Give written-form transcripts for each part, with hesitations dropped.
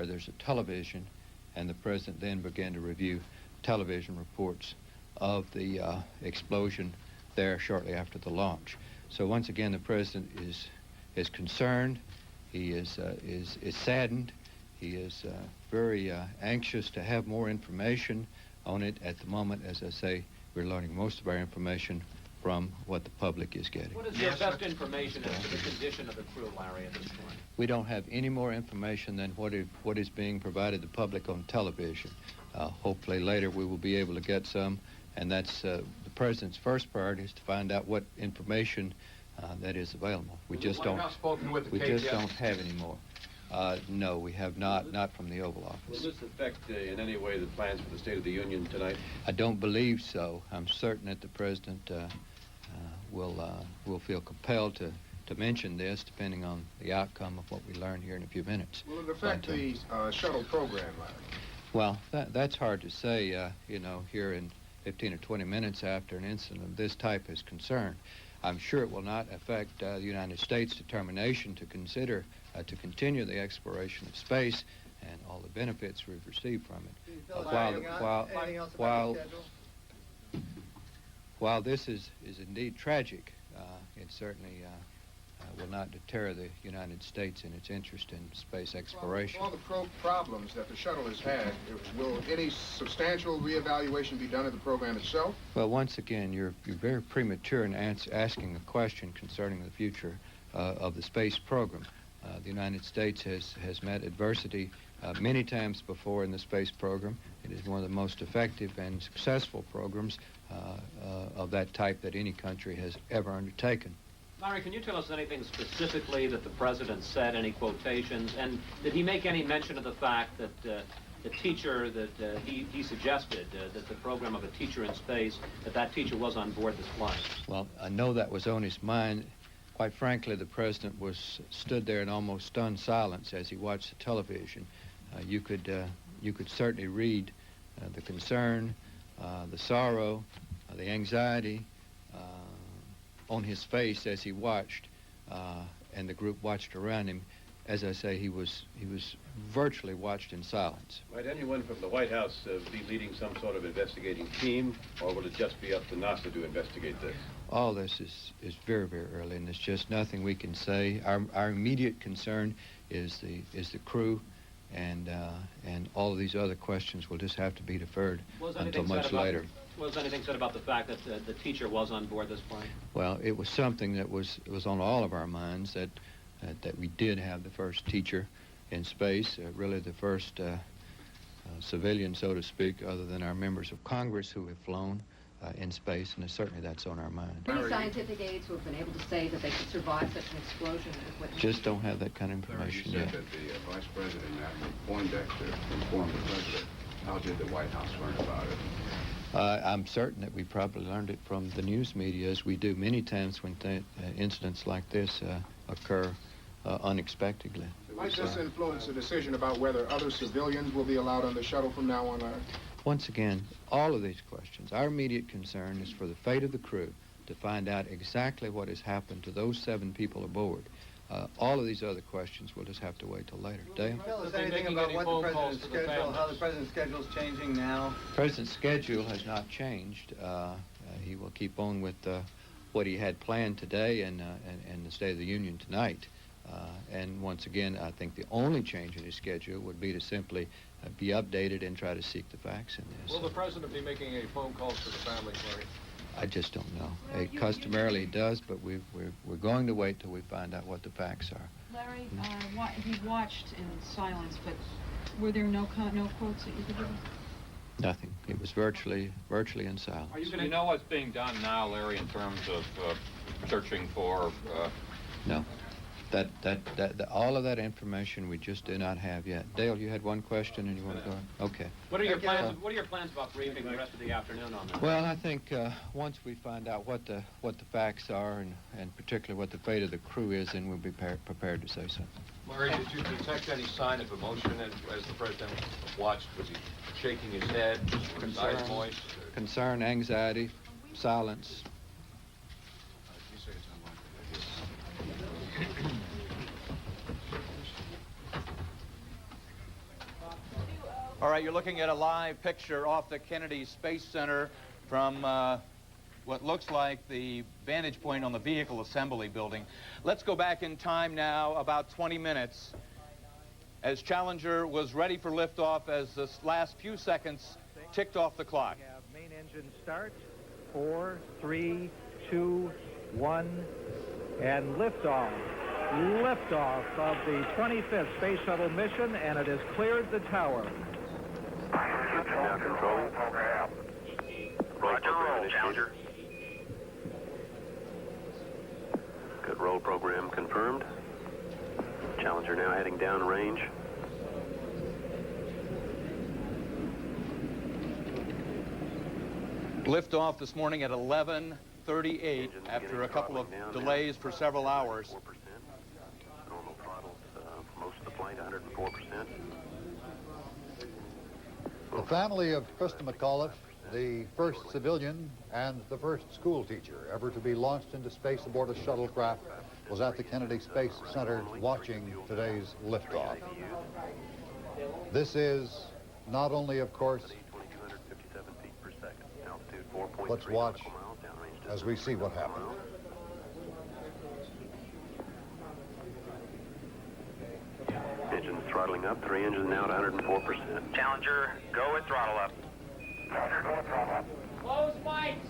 where there's a television, and the president then began to review television reports of the explosion there shortly after the launch. So once again, the president is concerned. He is saddened. He is very anxious to have more information on it. At the moment, as I say, we're learning most of our information from what the public is getting. What is your best information as to the condition of the crew, Larry, at this point? We don't have any more information than what is being provided to the public on television. Hopefully later we will be able to get some, and that's the president's first priority is to find out what information that is available. We just don't have any more. No, we have not from the Oval Office. Will this affect in any way the plans for the State of the Union tonight? I don't believe so. I'm certain that the president will feel compelled to mention this, depending on the outcome of what we learn here in a few minutes. Will it affect the shuttle program, Larry? Well, that's hard to say, you know, here in 15 or 20 minutes after an incident of this type is concerned. I'm sure it will not affect the United States' determination to consider to continue the exploration of space and all the benefits we've received from it. While this is indeed tragic, it certainly will not deter the United States in its interest in space exploration. All the problems that the shuttle has had, will any substantial reevaluation be done of the program itself? Well, once again, you're very premature in asking a question concerning the future of the space program. The United States has met adversity many times before in the space program. It is one of the most effective and successful programs of that type that any country has ever undertaken. Larry, can you tell us anything specifically that the president said, any quotations, and did he make any mention of the fact that the teacher that he suggested, that the program of a teacher in space, that teacher was on board this flight? Well, I know that was on his mind. Quite frankly, the president stood there in almost stunned silence as he watched the television. You could certainly read the concern, the sorrow, the anxiety on his face as he watched, and the group watched around him. As I say, he was virtually watched in silence. Might anyone from the White House be leading some sort of investigating team, or will it just be up to NASA to investigate this? All this is very, very early, and there's just nothing we can say. Our immediate concern is the crew, and all of these other questions will just have to be deferred until much later. Was anything said about the fact that the teacher was on board this plane? Well, it was something that was on all of our minds, that we did have the first teacher in space, really the first civilian, so to speak, other than our members of Congress who have flown in space, and certainly that's on our mind. Any scientific aides who have been able to say that they could survive such an explosion? Just don't have that kind of information yet. You said that the Vice President, Admiral Poindexter, informed the President. How did the White House learn about it? I'm certain that we probably learned it from the news media, as we do many times when incidents like this occur unexpectedly. Might this influence the decision about whether other civilians will be allowed on the shuttle from now on, Larry? Once again, all of these questions, our immediate concern is for the fate of the crew, to find out exactly what has happened to those 7 people aboard. All of these other questions we'll just have to wait till later. Dale? Tell us anything about what the president's schedule, how the president's schedule is changing now? The president's schedule has not changed. He will keep on with what he had planned today and the State of the Union tonight. And once again, I think the only change in his schedule would be to simply be updated and try to seek the facts in this. Will the president be making any phone calls to the families, Larry? I just don't know. It customarily does, but we're going to wait till we find out what the facts are. Larry, he watched in silence, but were there no quotes that you could give us? Nothing. It was virtually in silence. Are you going to know what's being done now, Larry, in terms of searching for? No. All of that information we just do not have yet. Dale, you had one question and you want to go on? Okay. What are your plans? What are your plans about briefing the rest of the afternoon on that? Well, I think once we find out what the facts are and particularly what the fate of the crew is, then we'll be prepared to say something. Larry, did you detect any sign of emotion as the president watched? Was he shaking his head? Were his eyes moist? Concern, anxiety, silence. All right, you're looking at a live picture off the Kennedy Space Center from what looks like the vantage point on the vehicle assembly building. Let's go back in time now about 20 minutes as Challenger was ready for liftoff as the last few seconds ticked off the clock. We have main engine start. 4, 3, 2, 1, and liftoff. Liftoff of the 25th Space Shuttle mission, and it has cleared the tower. Now control. Roger, roll, Challenger. Good roll program confirmed. Challenger now heading downrange. Liftoff this morning at 11:38 after a couple of delays for several hours. 4%. Normal throttles for most of the flight, 104%. The family of Krista McAuliffe, the first civilian and the first school teacher ever to be launched into space aboard a shuttlecraft, was at the Kennedy Space Center watching today's liftoff. This is not only, of course, let's watch as we see what happened. Engines throttling up, 3 engines now at 104%. Challenger, go at throttle up. Challenger, go at throttle up. Close lights.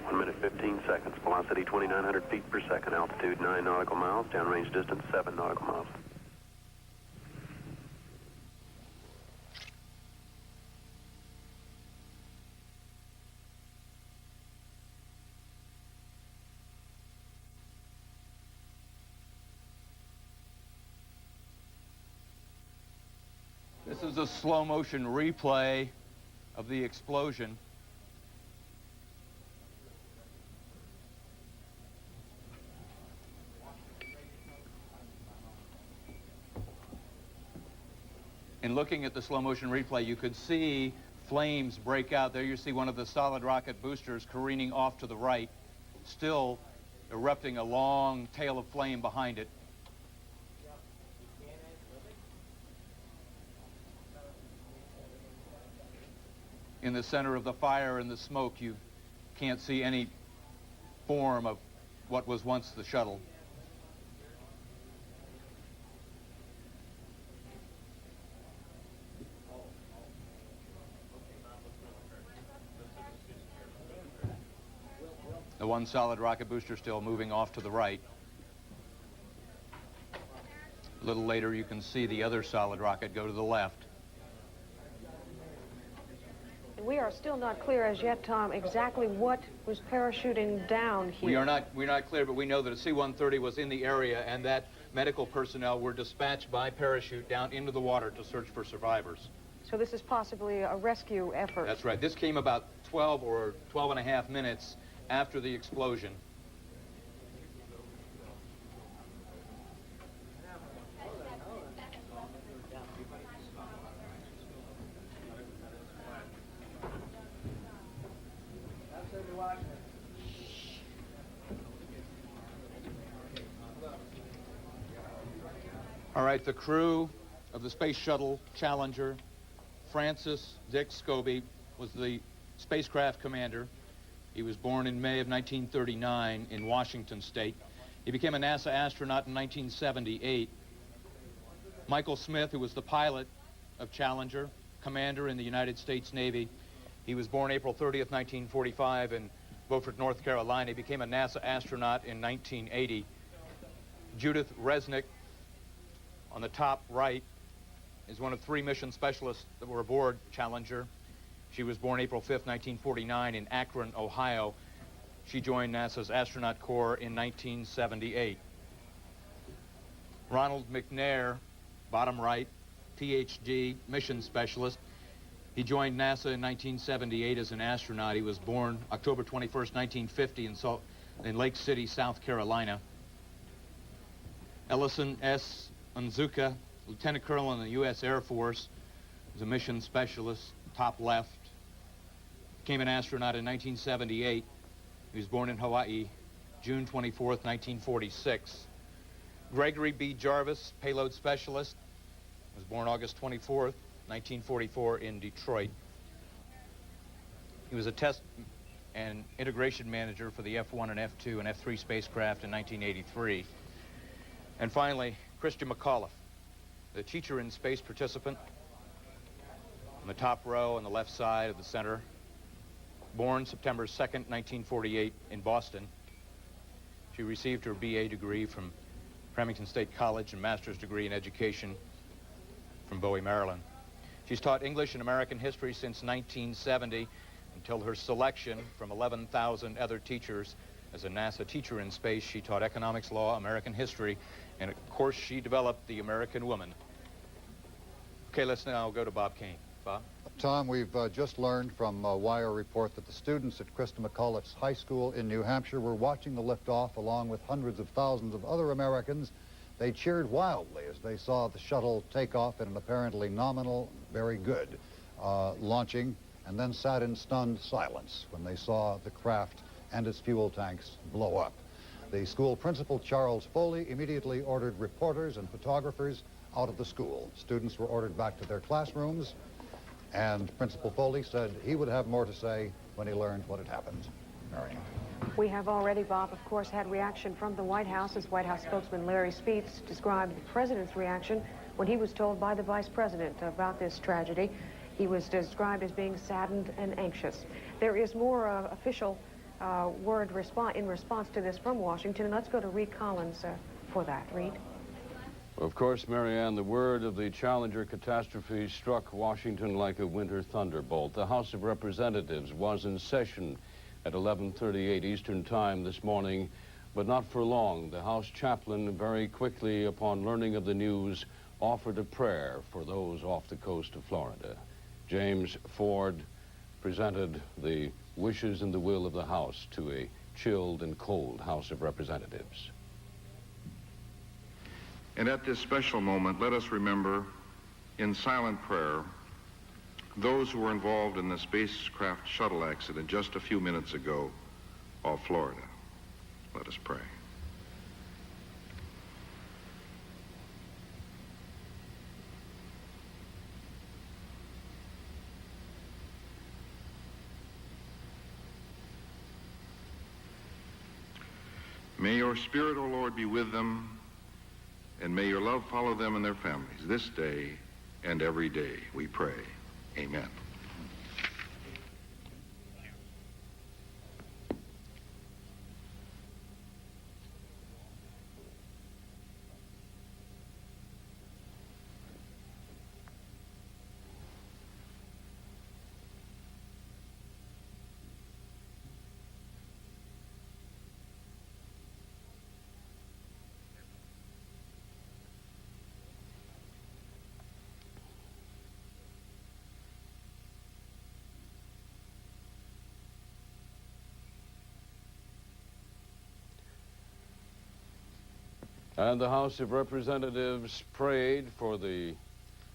1 minute, 15 seconds. Velocity 2,900 feet per second. Altitude 9 nautical miles. Downrange distance 7 nautical miles. This is a slow motion replay of the explosion. In looking at the slow motion replay, you could see flames break out. There you see one of the solid rocket boosters careening off to the right, still erupting a long tail of flame behind it. In the center of the fire and the smoke, you can't see any form of what was once the shuttle. The one solid rocket booster still moving off to the right. A little later, you can see the other solid rocket go to the left. We are still not clear as yet, Tom, exactly what was parachuting down here. We're not clear, but we know that a C-130 was in the area and that medical personnel were dispatched by parachute down into the water to search for survivors. So this is possibly a rescue effort. That's right. This came about 12 or 12 and a half minutes after the explosion. All right, the crew of the Space Shuttle Challenger, Francis Dick Scobie, was the spacecraft commander. He was born in May of 1939 in Washington State. He became a NASA astronaut in 1978. Michael Smith, who was the pilot of Challenger, commander in the United States Navy, he was born April 30th, 1945 in Beaufort, North Carolina. He became a NASA astronaut in 1980. Judith Resnick, on the top right, is one of 3 mission specialists that were aboard Challenger. She was born April 5th, 1949 in Akron, Ohio. She joined NASA's Astronaut Corps in 1978. Ronald McNair, bottom right, PhD, mission specialist. He joined NASA in 1978 as an astronaut. He was born October 21st, 1950 in Lake City, South Carolina. Ellison S. Unzuka, Lieutenant Colonel in the U.S. Air Force, was a mission specialist, top left. Became an astronaut in 1978. He was born in Hawaii, June 24th, 1946. Gregory B. Jarvis, payload specialist, was born August 24th, 1944 in Detroit. He was a test and integration manager for the F-1 and F-2 and F-3 spacecraft in 1983. And finally, Christian McAuliffe, the teacher in space participant, on the top row on the left side of the center, born September 2nd, 1948 in Boston. She received her BA degree from Remington State College and master's degree in education from Bowie, Maryland. She's taught English and American history since 1970 until her selection from 11,000 other teachers as a NASA teacher in space. She taught economics, law, American history, and of course she developed the American woman. Okay, let's now go to Bob Kane. Bob? Tom, we've just learned from a wire report that the students at Christa McAuliffe's high school in New Hampshire were watching the liftoff along with hundreds of thousands of other Americans. They cheered wildly as they saw the shuttle take off in an apparently nominal, very good launching, and then sat in stunned silence when they saw the craft and its fuel tanks blow up. The school principal, Charles Foley, immediately ordered reporters and photographers out of the school. Students were ordered back to their classrooms, and Principal Foley said he would have more to say when he learned what had happened. Marion. We have already, Bob, of course, had reaction from the White House as White House spokesman Larry Speets described the president's reaction when he was told by the vice president about this tragedy. He was described as being saddened and anxious. There is more official word in response to this from Washington, and let's go to Reed Collins for that. Reed? Of course, Marianne, the word of the Challenger catastrophe struck Washington like a winter thunderbolt. The House of Representatives was in session at 11:38 Eastern Time this morning, but not for long. The House chaplain, very quickly upon learning of the news, offered a prayer for those off the coast of Florida. James Ford presented the wishes and the will of the House to a chilled and cold House of Representatives. And at this special moment, let us remember in silent prayer those who were involved in the spacecraft shuttle accident just a few minutes ago off Florida. Let us pray. May your spirit, O Lord, be with them, and may your love follow them and their families this day and every day, we pray. Amen. And the House of Representatives prayed for the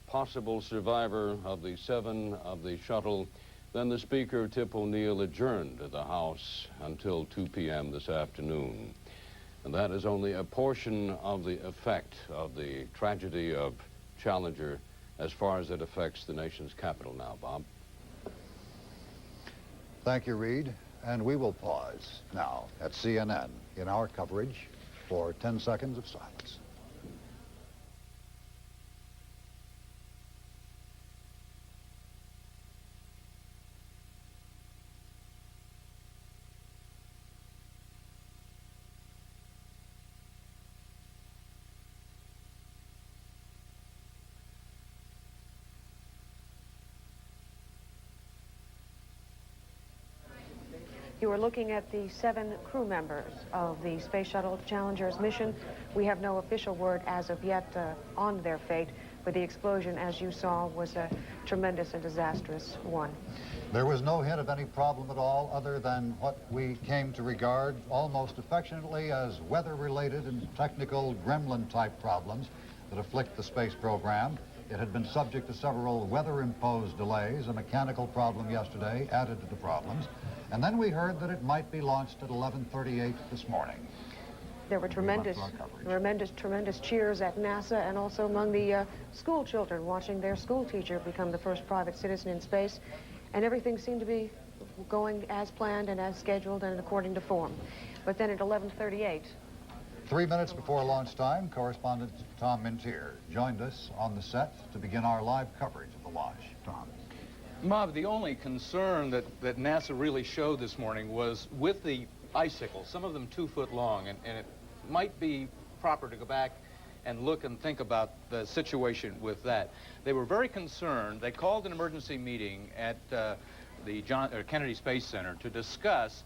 possible survivor of the 7 of the shuttle. Then the Speaker, Tip O'Neill, adjourned the House until 2 p.m. this afternoon. And that is only a portion of the effect of the tragedy of Challenger as far as it affects the nation's capital now, Bob. Thank you, Reed. And we will pause now at CNN in our coverage for 10 seconds of silence. You are looking at the 7 crew members of the Space Shuttle Challenger's mission. We have no official word as of yet on their fate, but the explosion, as you saw, was a tremendous and disastrous one. There was no hint of any problem at all other than what we came to regard almost affectionately as weather-related and technical gremlin-type problems that afflict the space program. It had been subject to several weather-imposed delays. A mechanical problem yesterday added to the problems. And then we heard that it might be launched at 11:38 this morning. There were tremendous cheers at NASA and also among the school children watching their school teacher become the first private citizen in space. And everything seemed to be going as planned and as scheduled and according to form. But then at 11:38, 3 minutes before launch time, correspondent Tom Mintier joined us on the set to begin our live coverage of the launch. Tom. Bob, the only concern that NASA really showed this morning was with the icicles, some of them 2 foot long, and it might be proper to go back and look and think about the situation with that. They were very concerned. They called an emergency meeting at the Kennedy Space Center to discuss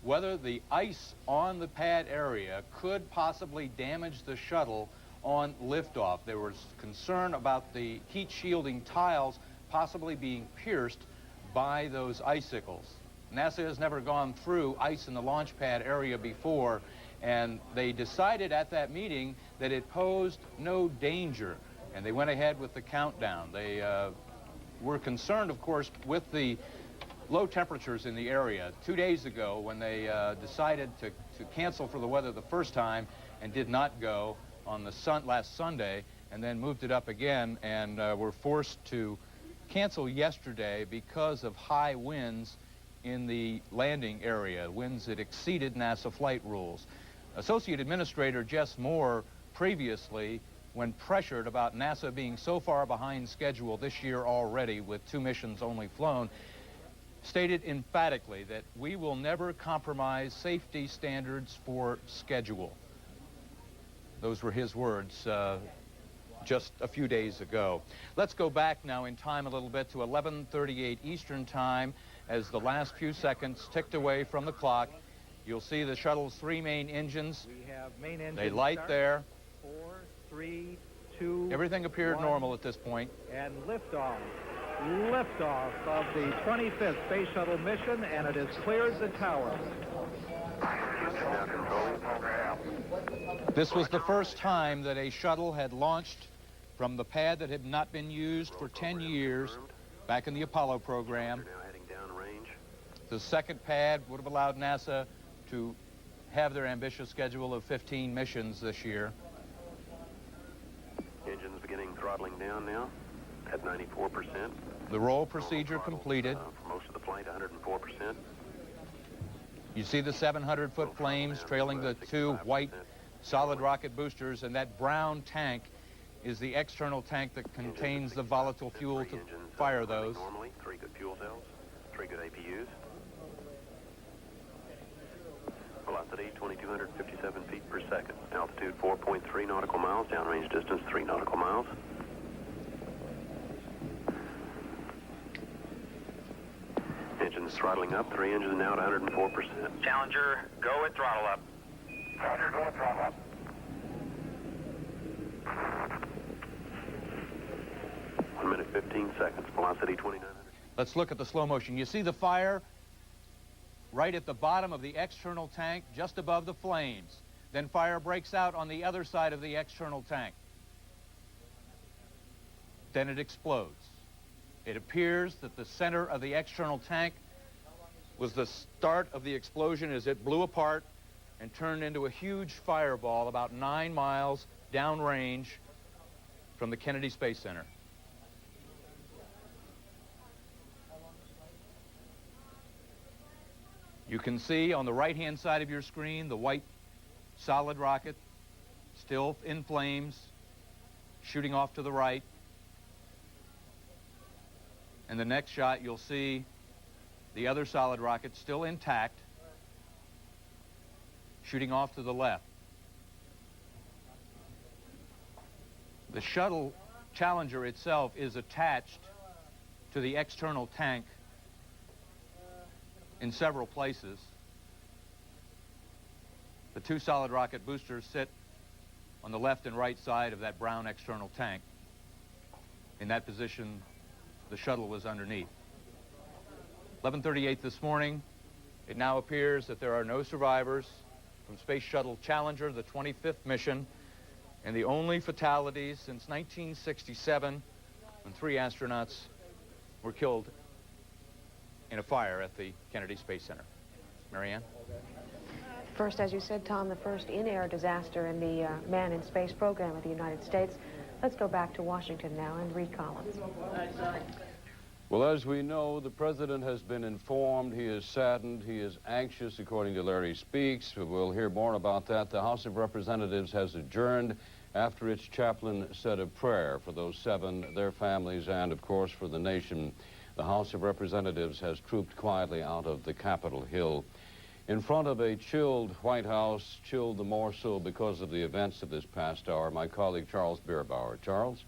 whether the ice on the pad area could possibly damage the shuttle on liftoff. There was concern about the heat shielding tiles possibly being pierced by those icicles. NASA has never gone through ice in the launch pad area before, and they decided at that meeting that it posed no danger, and they went ahead with the countdown. They were concerned, of course, with the low temperatures in the area. 2 days ago, when they decided to cancel for the weather the first time and did not go on the last Sunday, and then moved it up again, and were forced to cancel yesterday because of high winds in the landing area, winds that exceeded NASA flight rules. Associate Administrator Jess Moore previously, when pressured about NASA being so far behind schedule this year already with 2 missions only flown, stated emphatically that we will never compromise safety standards for schedule. Those were his words just a few days ago. Let's go back now in time a little bit to 11:38 Eastern Time as the last few seconds ticked away from the clock. You'll see the shuttle's 3 main engines. We have main engine They light start. there. 4, 3, 2, Everything appeared 1, normal at this point. And liftoff. Liftoff of the 25th Space Shuttle mission, and it has cleared the tower. This was the first time that a shuttle had launched from the pad that had not been used for 10 years back in the Apollo program. The second pad would have allowed NASA to have their ambitious schedule of 15 missions this year. Engines beginning throttling down now at 94%. The roll procedure completed. For most of the flight, 104%. You see the 700-foot flames trailing the 2 white solid rocket boosters, and that brown tank is the external tank that contains the volatile fuel to fire those. Normally, 3 good fuel cells, 3 good APUs. Velocity 2,257 feet per second. Altitude 4.3 nautical miles. Downrange distance 3 nautical miles. Engines throttling up. 3 engines now at 104%. Challenger, go at throttle up. Challenger, go at throttle up. One minute, 15 seconds. Velocity 2,900. Let's look at the slow motion. You see the fire right at the bottom of the external tank, just above the flames. Then fire breaks out on the other side of the external tank. Then it explodes. It appears that the center of the external tank was the start of the explosion as it blew apart and turned into a huge fireball about 9 miles downrange from the Kennedy Space Center. You can see on the right-hand side of your screen the white solid rocket still in flames, shooting off to the right. And the next shot, you'll see the other solid rocket still intact, shooting off to the left. The shuttle Challenger itself is attached to the external tank in several places. The 2 solid rocket boosters sit on the left and right side of that brown external tank. In that position, the shuttle was underneath. 11:38 this morning, it now appears that there are no survivors from Space Shuttle Challenger, the 25th mission, and the only fatalities since 1967, when 3 astronauts were killed in a fire at the Kennedy Space Center. Marianne? First, as you said, Tom, the first in-air disaster in the manned in space program of the United States. Let's go back to Washington now and Reed Collins. Well, as we know, the president has been informed. He is saddened. He is anxious, according to Larry Speaks. We'll hear more about that. The House of Representatives has adjourned after its chaplain said a prayer for those 7, their families, and, of course, for the nation. The House of Representatives has trooped quietly out of the Capitol Hill. In front of a chilled White House, chilled the more so because of the events of this past hour, my colleague Charles Bierbauer. Charles?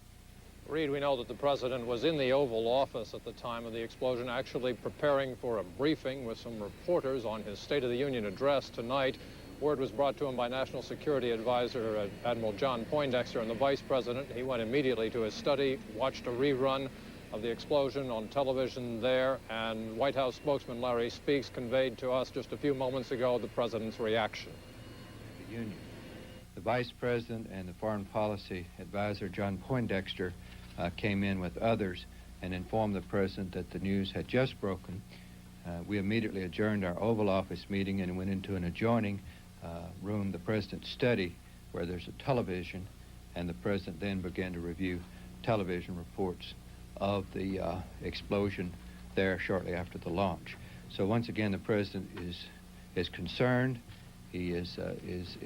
Reed, we know that the president was in the Oval Office at the time of the explosion, actually preparing for a briefing with some reporters on his State of the Union address tonight. Word was brought to him by National Security Advisor Admiral John Poindexter and the Vice President. He went immediately to his study, watched a rerun of the explosion on television there, and White House spokesman Larry Speaks conveyed to us just a few moments ago the president's reaction. The Union. The Vice President and the Foreign Policy Advisor John Poindexter came in with others and informed the president that the news had just broken. We immediately adjourned our Oval Office meeting and went into an adjoining room, the president's study, where there's a television, and the president then began to review television reports of the explosion there shortly after the launch. So once again, the president is concerned. He is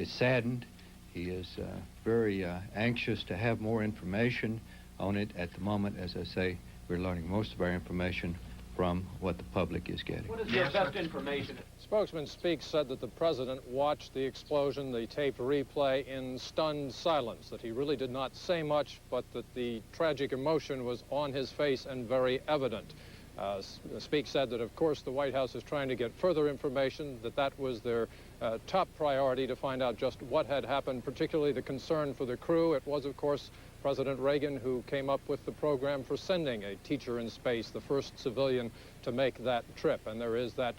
saddened. He is very anxious to have more information on it. At the moment, as I say, we're learning most of our information from what the public is getting. What is your best information? Spokesman Speaks said that the president watched the explosion, the taped replay, in stunned silence, that he really did not say much, but that the tragic emotion was on his face and very evident. Speaks said that, of course, the White House is trying to get further information, that was their top priority, to find out just what had happened, particularly the concern for the crew. It was, of course, President Reagan who came up with the program for sending a teacher in space, the first civilian to make that trip. And there is that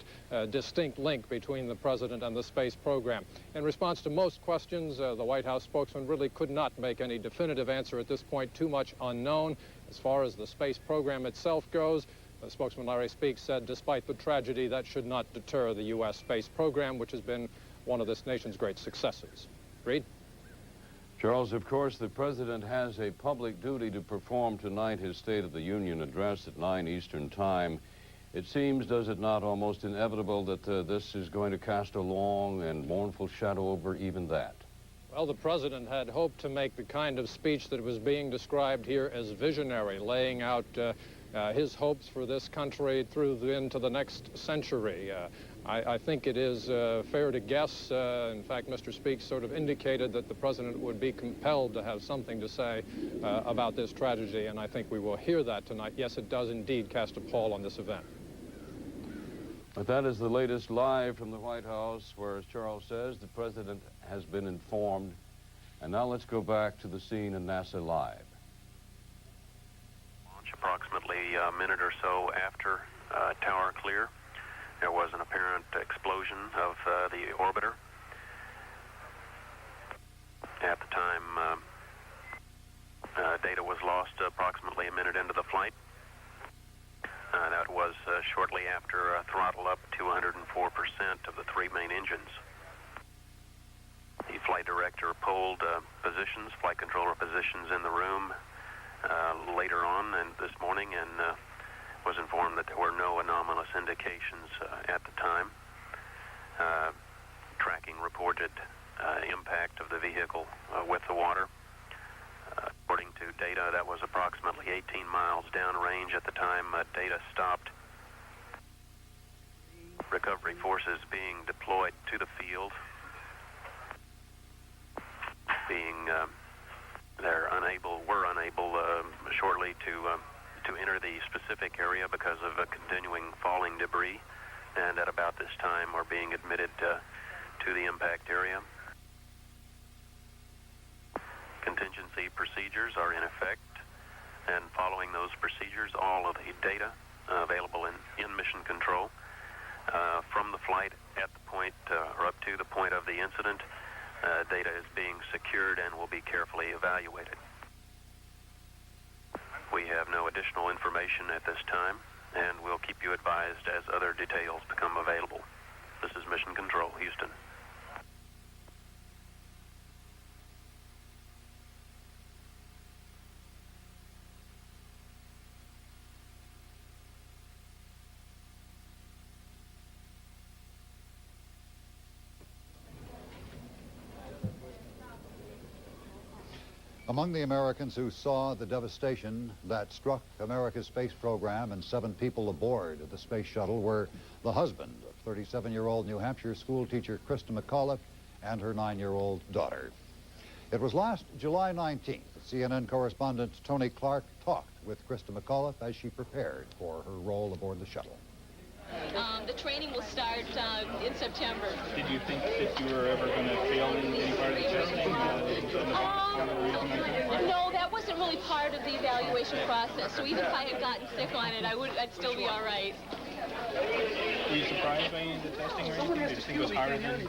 distinct link between the president and the space program. In response to most questions, the White House spokesman really could not make any definitive answer at this point, too much unknown. As far as the space program itself goes, spokesman Larry Speaks said, despite the tragedy, that should not deter the U.S. space program, which has been one of this nation's great successes. Reed? Charles, of course, the president has a public duty to perform tonight his State of the Union address at 9 Eastern Time. It seems, does it not, almost inevitable that this is going to cast a long and mournful shadow over even that? Well, the president had hoped to make the kind of speech that was being described here as visionary, laying out his hopes for this country into the next century. I think it is fair to guess, in fact, Mr. Speaks sort of indicated that the president would be compelled to have something to say about this tragedy, and I think we will hear that tonight. Yes, it does indeed cast a pall on this event. But that is the latest live from the White House, where, as Charles says, the president has been informed. And now let's go back to the scene in NASA Live. Launch approximately a minute or so after tower clear. There was an apparent explosion of the orbiter. At the time, data was lost approximately a minute into the flight. That was shortly after throttle up to 104% of the 3 main engines. The flight director polled flight controller positions in the room later on and this morning, and was informed that there were no anomalous indications at the time. Tracking reported impact of the vehicle with the water. According to data, that was approximately 18 miles downrange at the time data stopped. Recovery forces being deployed to the field, were unable shortly to enter the specific area because of continuing falling debris, and at about this time are being admitted to the impact area. Contingency procedures are in effect, and following those procedures, all of the data available in mission control from the flight at the point or up to the point of the incident, data is being secured and will be carefully evaluated. We have no additional information at this time, and we'll keep you advised as other details become available. This is Mission Control, Houston. Among the Americans who saw the devastation that struck America's space program and 7 people aboard the space shuttle were the husband of 37-year-old New Hampshire school teacher Christa McAuliffe and her 9-year-old daughter. It was last July 19th that CNN correspondent Tony Clark talked with Christa McAuliffe as she prepared for her role aboard the shuttle. The training will start in September. Did you think that you were ever going to fail in any part of the testing? No, that wasn't really part of the evaluation process. So even if I had gotten sick on it, I'd still be all right. Were you surprised by any of the testing or anything? Did you think it was harder than...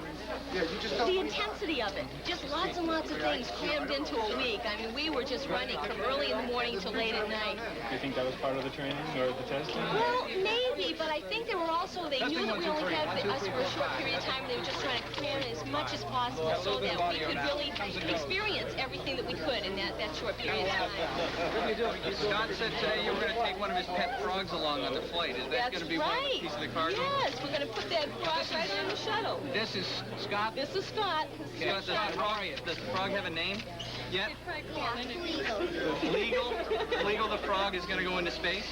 The intensity of it, just lots and lots of things crammed into a week. I mean, we were just running from early in the morning to late at night. Do you think that was part of the training or the testing? Well, maybe, but I think they were also, they knew that we only had us for a short period of time. They were just trying to cram as much as possible so that we could really experience everything that we could in that short period of time. Scott said today you were going to take one of his pet frogs along on the flight. Is that going to be one of the pieces of the cargo? Yes, we're going to put that frog right on the shuttle. This is Scott? This is Scott. Scott, does the frog have a name yet? Legal. Legal, the frog is going to go into space?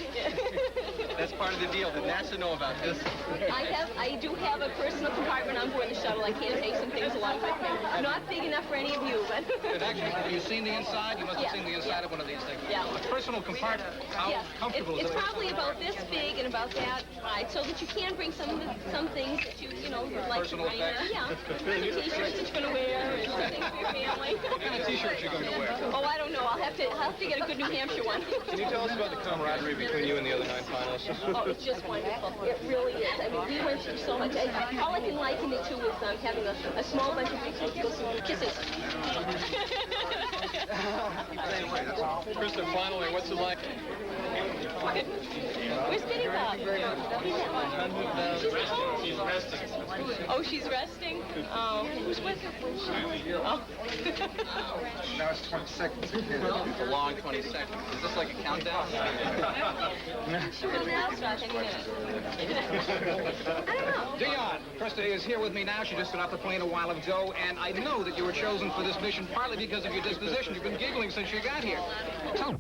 That's part of the deal. Did NASA know about this? I do have a personal compartment on board the shuttle. I can take some things along with me. Not big enough for any of you, but... Actually, have you seen the inside? You must have seen the inside of one of these things. Yeah. A personal compartment. How comfortable is it? It's probably about this big and about that wide, so that you can bring some things that you would like Personal to bring. effects? Yeah. The t-shirts that you're going to wear, and some things for your family. What kind of t-shirts are you going to wear? Oh, I don't know. I'll have to get a good New Hampshire one. Can you tell us about the camaraderie between you and the other 9 finalists? Oh, it's just wonderful. It really is. I mean, we went through so much. All I can liken it to is having a small bunch of big kisses. Krista, finally, what's it like? Where's Kitty Bob? She's resting. Oh, she's resting? Oh, who's with her? Oh. Now it's 20 seconds. A long 20 seconds. Is this like a countdown? She will now start any minute. I don't know. Dion, Krista is here with me now. She just got off the plane a while ago, and I know that you were chosen for this mission partly because of your disposition. You've been giggling since you got here. Tell me.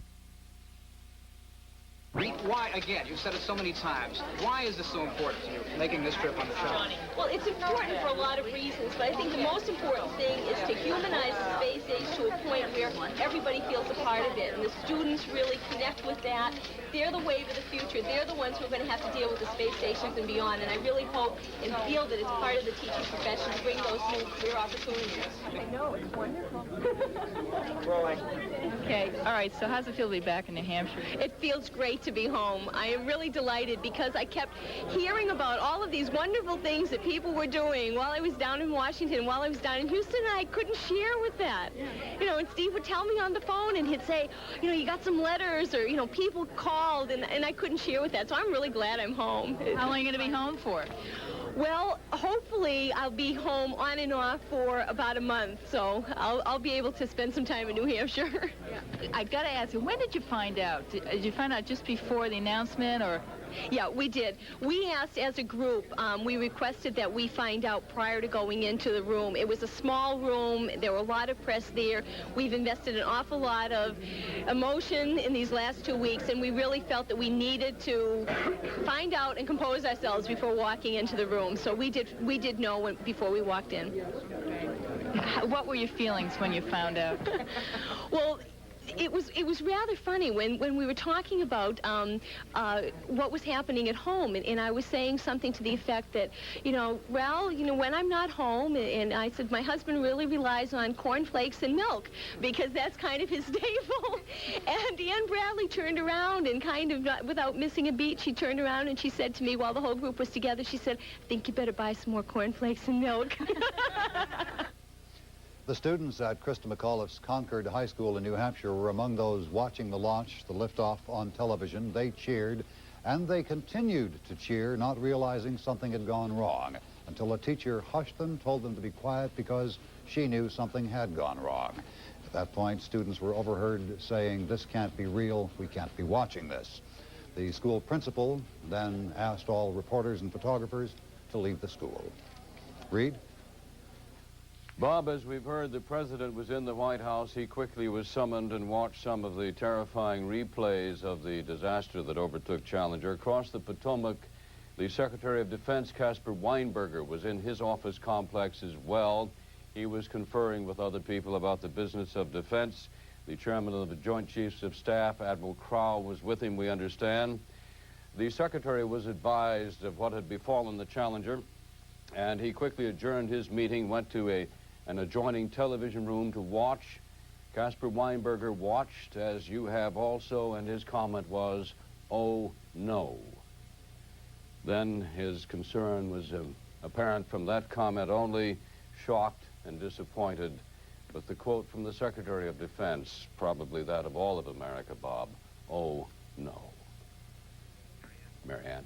Why, again, you've said it so many times, why is this so important to you, making this trip on the shuttle? Well, it's important for a lot of reasons, but I think the most important thing is to humanize the space age to a point where everybody feels a part of it, and the students really connect with that. They're the wave of the future. They're the ones who are going to have to deal with the space stations and beyond, and I really hope and feel that it's part of the teaching profession to bring those new career opportunities. I know, it's wonderful. Okay, all right, so how's it feel to be back in New Hampshire? It feels great to be home. I am really delighted because I kept hearing about all of these wonderful things that people were doing while I was down in Washington, while I was down in Houston, and I couldn't share with that. And Steve would tell me on the phone, and he'd say, you got some letters, or, people called, and I couldn't share with that. So I'm really glad I'm home. How long are you going to be home for? Well, hopefully I'll be home on and off for about a month, so I'll be able to spend some time in New Hampshire. I got to ask you, when did you find out? Did you find out just before the announcement, or? Yeah, we did. We asked as a group, we requested that we find out prior to going into the room. It was a small room. There were a lot of press there. We've invested an awful lot of emotion in these last 2 weeks, and we really felt that we needed to find out and compose ourselves before walking into the room. So we did know before we walked in. What were your feelings when you found out? Well, it was rather funny when we were talking about what was happening at home, and I was saying something to the effect that, when I'm not home, and I said my husband really relies on cornflakes and milk because that's kind of his staple. And Ann Bradley turned around and kind of, without missing a beat, she turned around and she said to me while the whole group was together, she said, I think you better buy some more cornflakes and milk. The students at Christa McAuliffe's Concord High School in New Hampshire were among those watching the launch, the liftoff on television. They cheered, and they continued to cheer, not realizing something had gone wrong, until a teacher hushed them, told them to be quiet because she knew something had gone wrong. At that point, students were overheard saying, "This can't be real, we can't be watching this." The school principal then asked all reporters and photographers to leave the school. Reed? Bob, as we've heard, the president was in the White House. He quickly was summoned and watched some of the terrifying replays of the disaster that overtook Challenger. Across the Potomac, the Secretary of Defense, Caspar Weinberger, was in his office complex as well. He was conferring with other people about the business of defense. The chairman of the Joint Chiefs of Staff, Admiral Crowe, was with him, we understand. The secretary was advised of what had befallen the Challenger, and he quickly adjourned his meeting, went to an adjoining television room to watch. Caspar Weinberger watched, as you have also, and his comment was, "Oh, no." Then his concern was apparent from that comment only, shocked and disappointed. But the quote from the Secretary of Defense, probably that of all of America, Bob, "Oh, no." Mary Ann.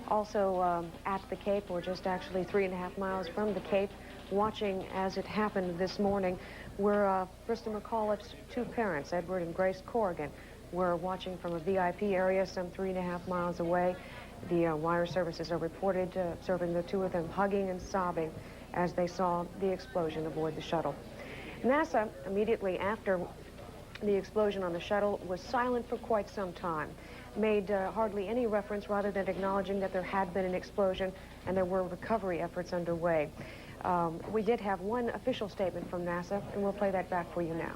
Also at the Cape, or just actually 3.5 miles from the Cape, watching as it happened this morning, were Krista McAuliffe's two parents, Edward and Grace Corrigan, were watching from a VIP area some 3.5 miles away. The wire services are reported observing the two of them hugging and sobbing as they saw the explosion aboard the shuttle. NASA, immediately after the explosion on the shuttle, was silent for quite some time, made hardly any reference rather than acknowledging that there had been an explosion and there were recovery efforts underway. We did have one official statement from NASA, and we'll play that back for you now.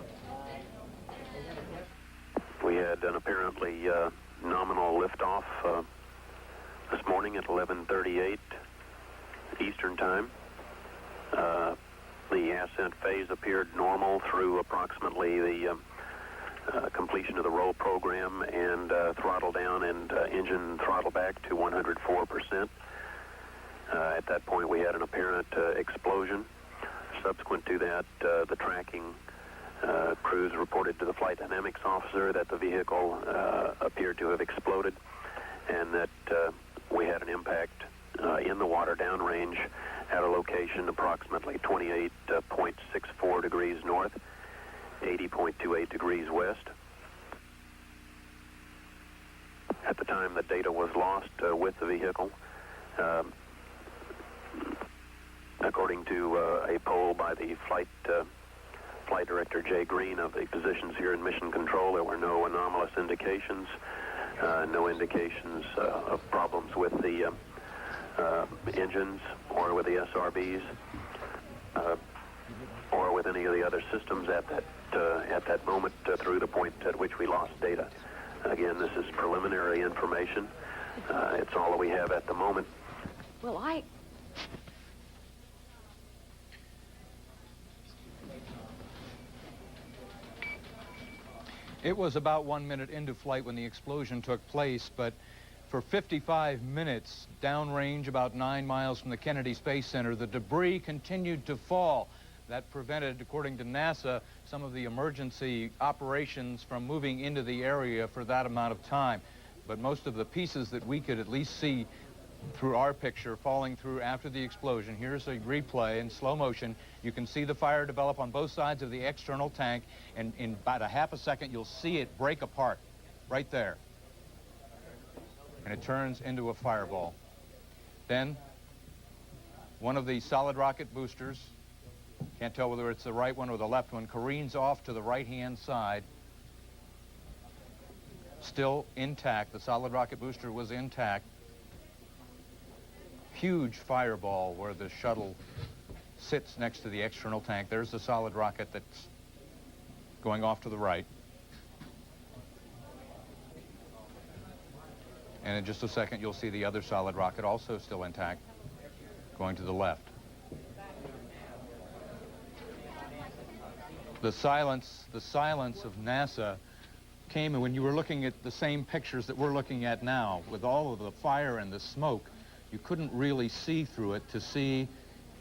We had an apparently nominal liftoff this morning at 11:38 Eastern Time. The ascent phase appeared normal through approximately the completion of the roll program and throttle down and engine throttle back to 104%. At that point, we had an apparent explosion. Subsequent to that, the tracking crews reported to the flight dynamics officer that the vehicle appeared to have exploded and that we had an impact in the water downrange at a location approximately 28.64 degrees north, 80.28 degrees west. At the time the data was lost with the vehicle, according to a poll by the flight director Jay Green of the positions here in Mission Control, there were no anomalous indications, no indications of problems with the engines or with the SRBs or with any of the other systems at that moment through the point at which we lost data. Again, this is preliminary information. It's all that we have at the moment. Well, It was about 1 minute into flight when the explosion took place, but for 55 minutes, downrange about 9 miles from the Kennedy Space Center, the debris continued to fall. That prevented, according to NASA, some of the emergency operations from moving into the area for that amount of time. But most of the pieces that we could at least see through our picture falling through after the explosion. Here's a replay in slow motion. You can see the fire develop on both sides of the external tank, and in about a half a second you'll see it break apart right there. And it turns into a fireball. Then one of the solid rocket boosters, can't tell whether it's the right one or the left one, careens off to the right-hand side. Still intact. The solid rocket booster was intact. Huge fireball where the shuttle sits next to the external tank. There's the solid rocket that's going off to the right. And in just a second, you'll see the other solid rocket, also still intact, going to the left. The silence of NASA came when you were looking at the same pictures that we're looking at now, with all of the fire and the smoke. You couldn't really see through it to see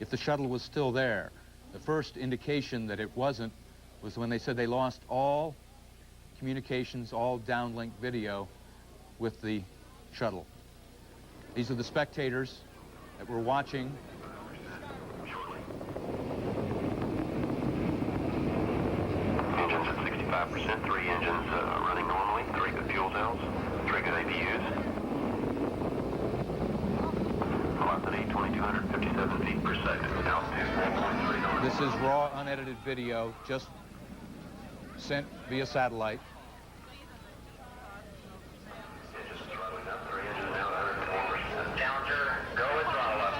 if the shuttle was still there. The first indication that it wasn't was when they said they lost all communications, all downlink video with the shuttle. These are the spectators that were watching. Engines at 65%, 3 engines running normally, 3 good fuel cells, 3 good APUs. velocity 2,257 feet per second. Altitude 4.3 knots. This is raw, unedited video, just sent via satellite. Challenger, go with throttle up.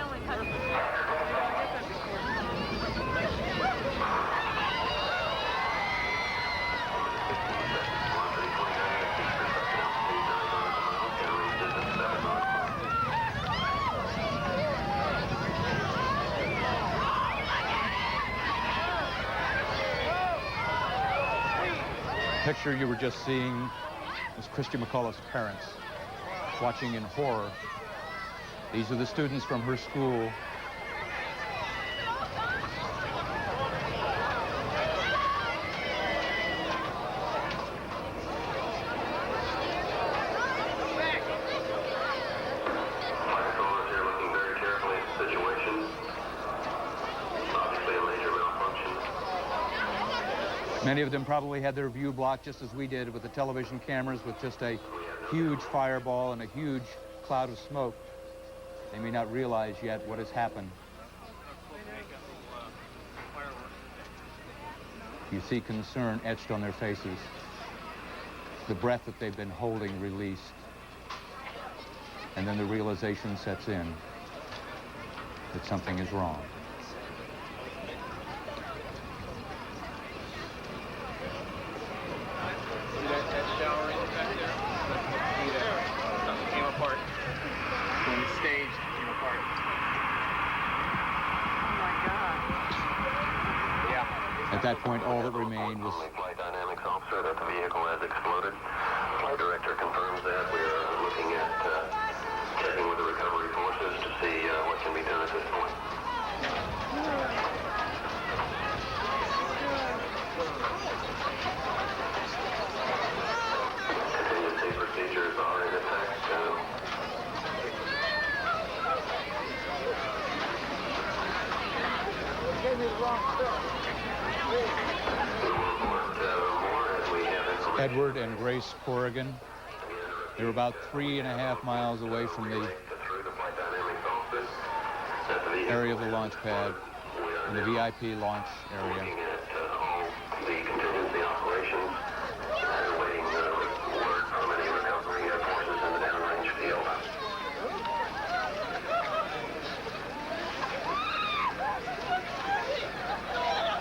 Picture you were just seeing was Christy McAuliffe's parents watching in horror. These are the students from her school. Many of them probably had their view blocked just as we did with the television cameras, with just a huge fireball and a huge cloud of smoke. They may not realize yet what has happened. You see concern etched on their faces. The breath that they've been holding released. And then the realization sets in that something is wrong. At that point, all that remained was... Flight dynamics officer that the vehicle has exploded. Flight director confirms that. We are looking at checking with the recovery forces to see what can be done at this point. Contingency procedures are in effect. Gave me the wrong stuff. Edward and Grace Corrigan. They were about 3.5 miles away from the area of the launch pad in the VIP launch area. The contingency operations and awaiting word from any recovery forces in the downrange field.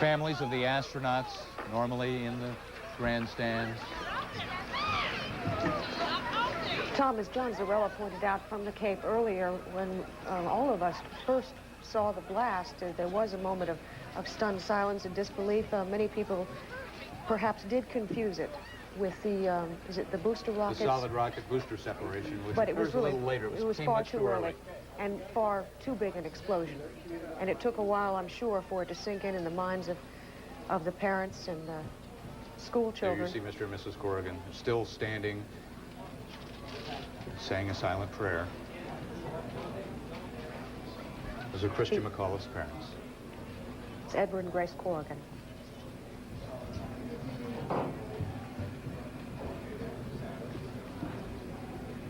Families of the astronauts normally in the grandstands. Tom, as John Zarella pointed out from the Cape earlier, when all of us first saw the blast, there was a moment of stunned silence and disbelief. Many people perhaps did confuse it with the, is it the booster rockets? The solid rocket booster separation, which But it was occurs really, a little later. it was came far much too early and far too big an explosion. And it took a while, I'm sure, for it to sink in the minds of the parents and the school There children. you see Mr. and Mrs. Corrigan still standing, saying a silent prayer. Those are Christy McAuliffe's parents. It's Edward and Grace Corrigan.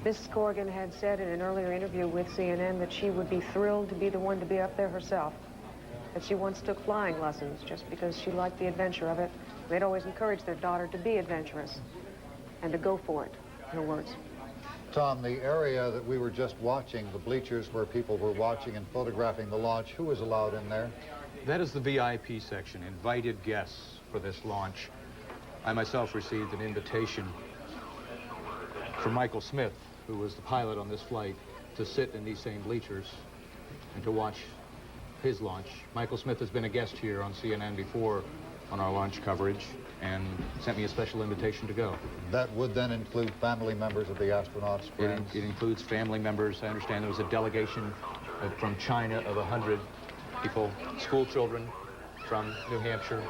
Mrs. Corrigan had said in an earlier interview with CNN that she would be thrilled to be the one to be up there herself. That she once took flying lessons just because she liked the adventure of it. They'd always encouraged their daughter to be adventurous and to go for it, in her words. Tom, the area that we were just watching, the bleachers where people were watching and photographing the launch, who was allowed in there? That is the VIP section, invited guests for this launch. I myself received an invitation from Michael Smith, who was the pilot on this flight, to sit in these same bleachers and to watch his launch. Michael Smith has been a guest here on CNN before on our launch coverage and sent me a special invitation to go. That would then include family members of the astronauts, friends? It includes family members. I understand there was a delegation from China of 100 people, school children from New Hampshire.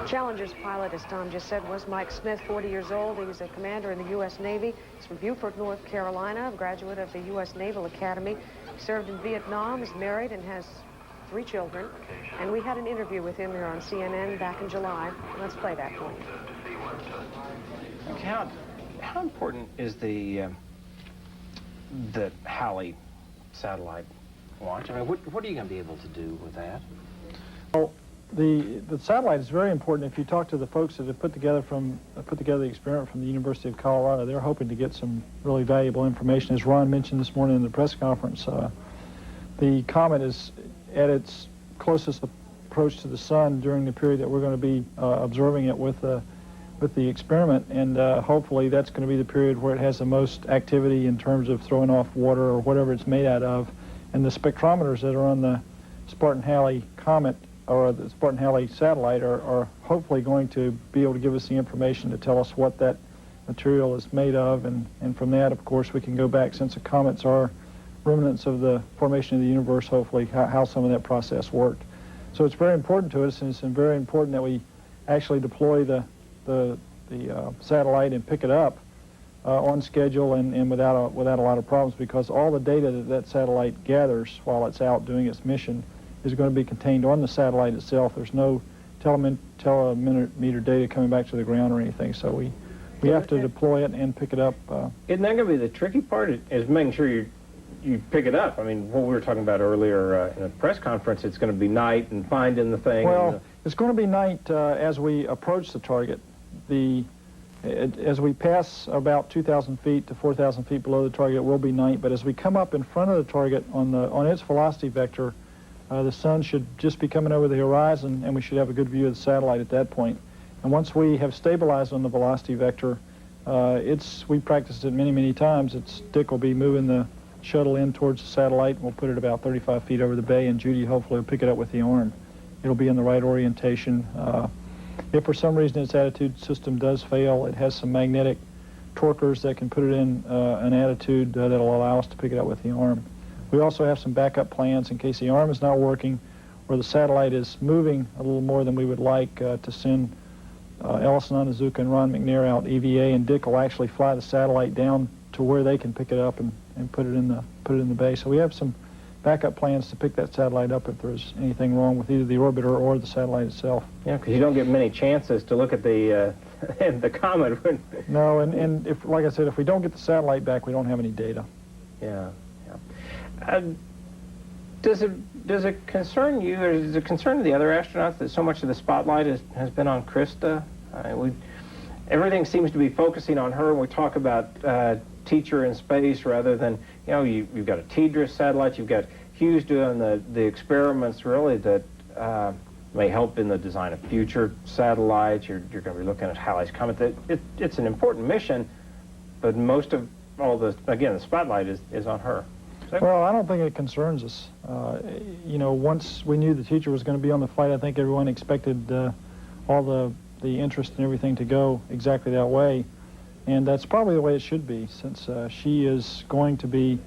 Challenger's pilot, as Tom just said, was Mike Smith, 40 years old. He was a commander in the U.S. Navy. He's from Beaufort, North Carolina, a graduate of the U.S. Naval Academy. He served in Vietnam, is married, and has 3 children. And we had an interview with him here on CNN back in July. Let's play that for you. Count. How important is the Halley satellite watch? I mean, what are you going to be able to do with that? Well, the satellite is very important. If you talk to the folks that have put together the experiment from the University of Colorado, they're hoping to get some really valuable information. As Ron mentioned this morning in the press conference, the comet is at its closest approach to the sun during the period that we're going to be observing it with the experiment, and hopefully that's going to be the period where it has the most activity in terms of throwing off water or whatever it's made out of. And the spectrometers that are on the Spartan-Halley comet or the Spartan-Halley satellite are hopefully going to be able to give us the information to tell us what that material is made of, and from that, of course, we can go back, since the comets are remnants of the formation of the universe, hopefully, how some of that process worked. So it's very important to us, and it's very important that we actually deploy the satellite and pick it up on schedule and without a lot of problems, because all the data that satellite gathers while it's out doing its mission is going to be contained on the satellite itself. There's no telemeter data coming back to the ground or anything, so we have to deploy it and pick it up. Isn't that going to be the tricky part, is making sure you pick it up? I mean, what we were talking about earlier in a press conference, it's going to be night and finding the thing. Well, it's going to be night as we approach the target. As we pass about 2,000 feet to 4,000 feet below the target, it will be night, but as we come up in front of the target on its velocity vector, the sun should just be coming over the horizon, and we should have a good view of the satellite at that point. And once we have stabilized on the velocity vector, we practiced it many times. Dick will be moving the shuttle in towards the satellite, and we'll put it about 35 feet over the bay, and Judy hopefully will pick it up with the arm. It'll be in the right orientation. If for some reason its attitude system does fail, it has some magnetic torquers that can put it in an attitude that'll allow us to pick it up with the arm. We also have some backup plans in case the arm is not working or the satellite is moving a little more than we would like to send Ellison Onizuka and Ron McNair out EVA, and Dick will actually fly the satellite down to where they can pick it up and put it in the bay. So we have some backup plans to pick that satellite up if there's anything wrong with either the orbiter or the satellite itself. Yeah, because you don't get many chances to look at the the comet. No, and if, like I said, if we don't get the satellite back, we don't have any data. Yeah. Does it concern you, or does it concern the other astronauts that so much of the spotlight has been on Krista? Everything seems to be focusing on her, and we talk about teacher in space rather than, you've got a TDRS satellite, you've got Hughes doing the experiments really that may help in the design of future satellites. You're going to be looking at Halley's Comet. It's an important mission, but most of all the spotlight is on her. Well, I don't think it concerns us. Once we knew the teacher was going to be on the flight, I think everyone expected all the interest and everything to go exactly that way. And that's probably the way it should be, since she is going to be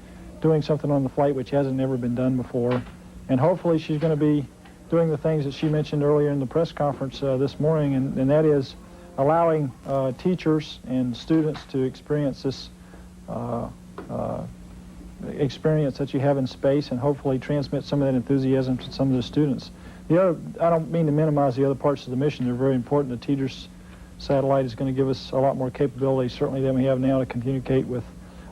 doing something on the flight which hasn't ever been done before. And hopefully she's going to be doing the things that she mentioned earlier in the press conference this morning, and that is allowing teachers and students to experience this experience that you have in space, and hopefully transmit some of that enthusiasm to some of the students. I don't mean to minimize the other parts of the mission. They're very important. The TDRS satellite is going to give us a lot more capability, certainly, than we have now to communicate with